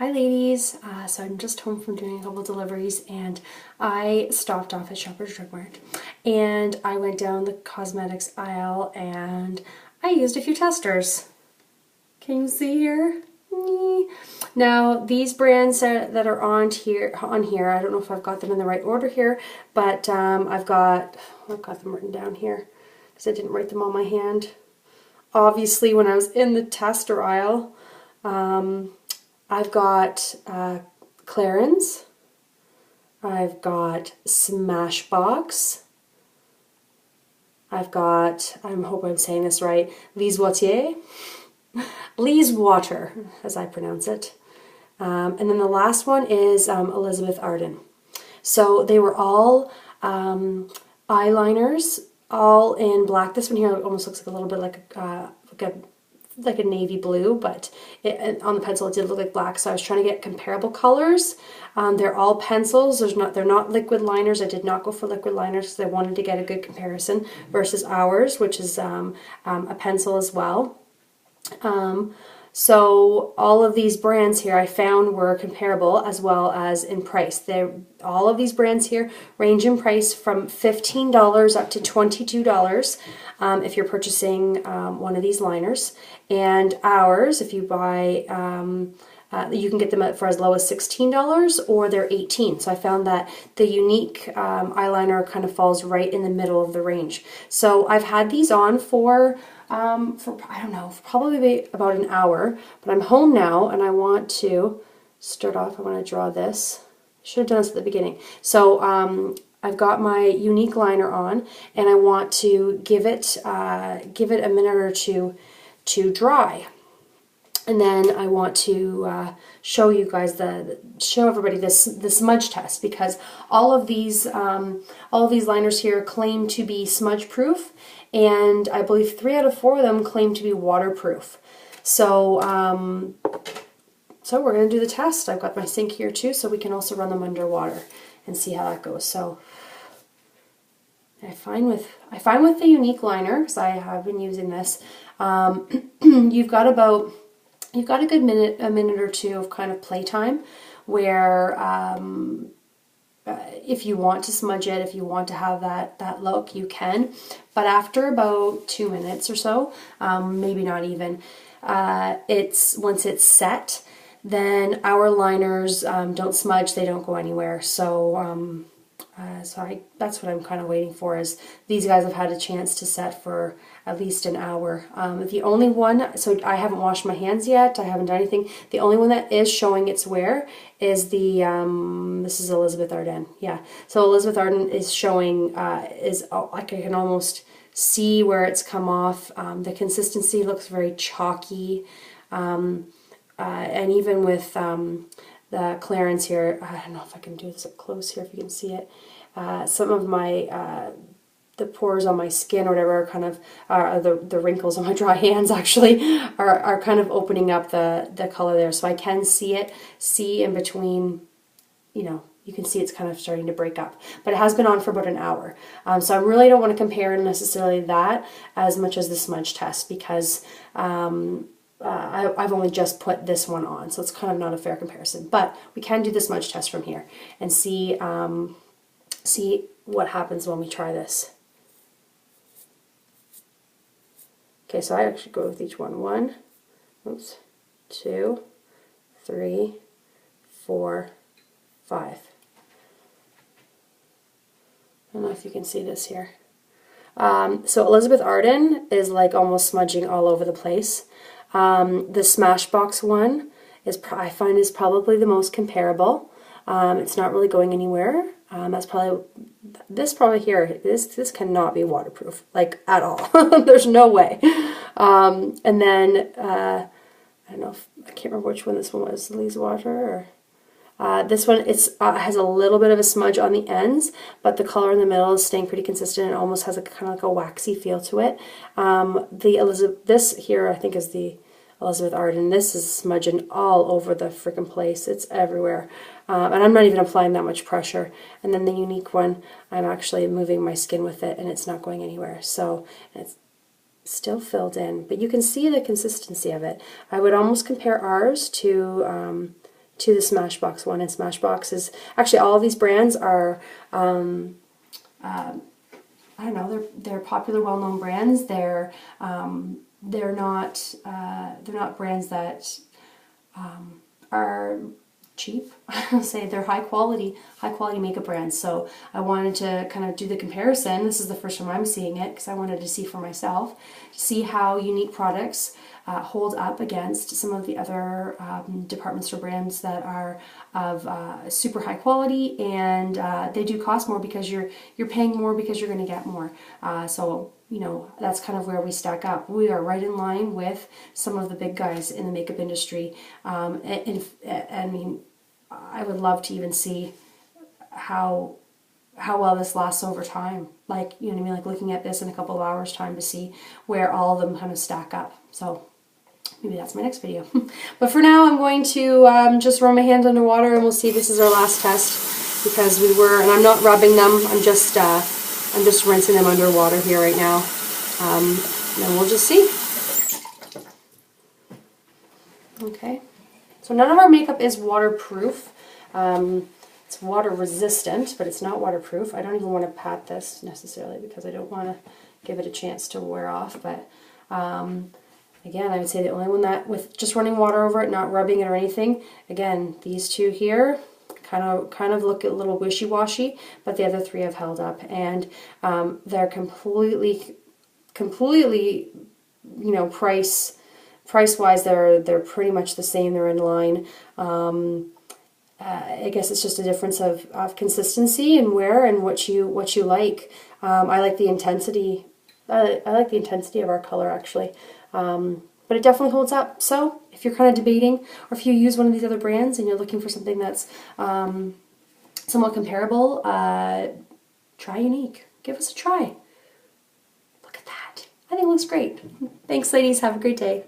Hi ladies, so I'm just home from doing a couple deliveries and I stopped off at Shoppers Drug Mart and I went down the cosmetics aisle and I used a few testers. Can you see here? Now these brands that are on here, I don't know if I've got them in the right order here, but I've got them written down here because I didn't write them on my hand. Obviously when I was in the tester aisle, I've got Clarins, I've got Smashbox, I've got, I hope I'm saying this right, Lise Water, as I pronounce it. And then the last one is Elizabeth Arden. So they were all eyeliners, all in black. This one here almost looks like a little bit like a navy blue, but on the pencil it did look like black, so I was trying to get comparable colors. They're all pencils. They're not liquid liners. I did not go for liquid liners because I wanted to get a good comparison versus ours, which is a pencil as well. So all of these brands here I found were comparable as well as in price. All of these brands here range in price from $15 up to $22 if you're purchasing one of these liners. And ours, if you buy, you can get them for as low as $16 or they're $18. So I found that the Younique eyeliner kind of falls right in the middle of the range. So I've had these on for I don't know, probably about an hour, but I'm home now and I want to start off. I want to draw this. I should have done this at the beginning. So I've got my Younique liner on and I want to give it a minute or two to dry. And then I want to show you guys show everybody the smudge test, because all of these liners here claim to be smudge proof, and I believe 3 out of 4 of them claim to be waterproof. So so we're going to do the test. I've got my sink here too, so we can also run them underwater and see how that goes. So I find with the Younique liner, because I have been using this, you've got a good minute or two of kind of playtime where if you want to smudge it, if you want to have that look, you can. But after about 2 minutes or so, maybe not even, once it's set, then our liners don't smudge, they don't go anywhere. So that's what I'm kind of waiting for, is these guys have had a chance to set for at least an hour. The only one, so I haven't washed my hands yet, I haven't done anything. The only one that is showing its wear is this is Elizabeth Arden. Yeah, so Elizabeth Arden is showing, I can almost see where it's come off. The consistency looks very chalky. And even with the Clarins here, I don't know if I can do this up close here, if you can see it. Some of my the pores on my skin or whatever are kind of the wrinkles on my dry hands actually are kind of opening up the color there, so I can see in between, you know, you can see it's kind of starting to break up. But it has been on for about an hour, so I really don't want to compare necessarily that as much as the smudge test, because I've only just put this one on, so it's kind of not a fair comparison. But we can do the smudge test from here and see what happens when we try this. Okay, so I actually go with each one. 1, 2, 3, 4, 5. I don't know if you can see this here. So Elizabeth Arden is like almost smudging all over the place. The Smashbox one I find is probably the most comparable. It's not really going anywhere. That's probably this here. This cannot be waterproof, like, at all. There's no way. And then I don't know I can't remember which one this one was. Lise Water or this one. Has a little bit of a smudge on the ends, but the color in the middle is staying pretty consistent. And almost has a kind of like a waxy feel to it. This here I think is the Elizabeth Arden. This is smudging all over the freaking place. It's everywhere. And I'm not even applying that much pressure. And then the Younique one, I'm actually moving my skin with it and it's not going anywhere. So it's still filled in, but you can see the consistency of it. I would almost compare ours to to the Smashbox one. And Smashbox is, actually all of these brands are, I don't know, they're popular, well-known brands. They're not brands that are cheap. I'll say they're high quality makeup brands. So I wanted to kind of do the comparison. This is the first time I'm seeing it because I wanted to see for myself, to see how Younique products hold up against some of the other department store brands that are of super high quality, and they do cost more because you're paying more because you're going to get more. So you know, that's kind of where we stack up. We are right in line with some of the big guys in the makeup industry. And I mean, I would love to even see how well this lasts over time. Like, you know what I mean? Like looking at this in a couple of hours time to see where all of them kind of stack up. So maybe that's my next video. But for now, I'm going to just run my hands underwater and we'll see. This is our last test because we were, and I'm not rubbing them. I'm just rinsing them underwater here right now. And then we'll just see. Okay. So none of our makeup is waterproof. It's water resistant, but it's not waterproof. I don't even want to pat this necessarily because I don't want to give it a chance to wear off. But again, I would say the only one that with just running water over it, not rubbing it or anything. Again, these two here kind of look a little wishy-washy, but the other three have held up, and they're completely, you know, price-wise, they're pretty much the same. They're in line. I guess it's just a difference of consistency and wear and what you like. I like the intensity. I like the intensity of our color actually. But it definitely holds up. So if you're kind of debating, or if you use one of these other brands and you're looking for something that's somewhat comparable, try Younique. Give us a try. Look at that. I think it looks great. Thanks, ladies. Have a great day.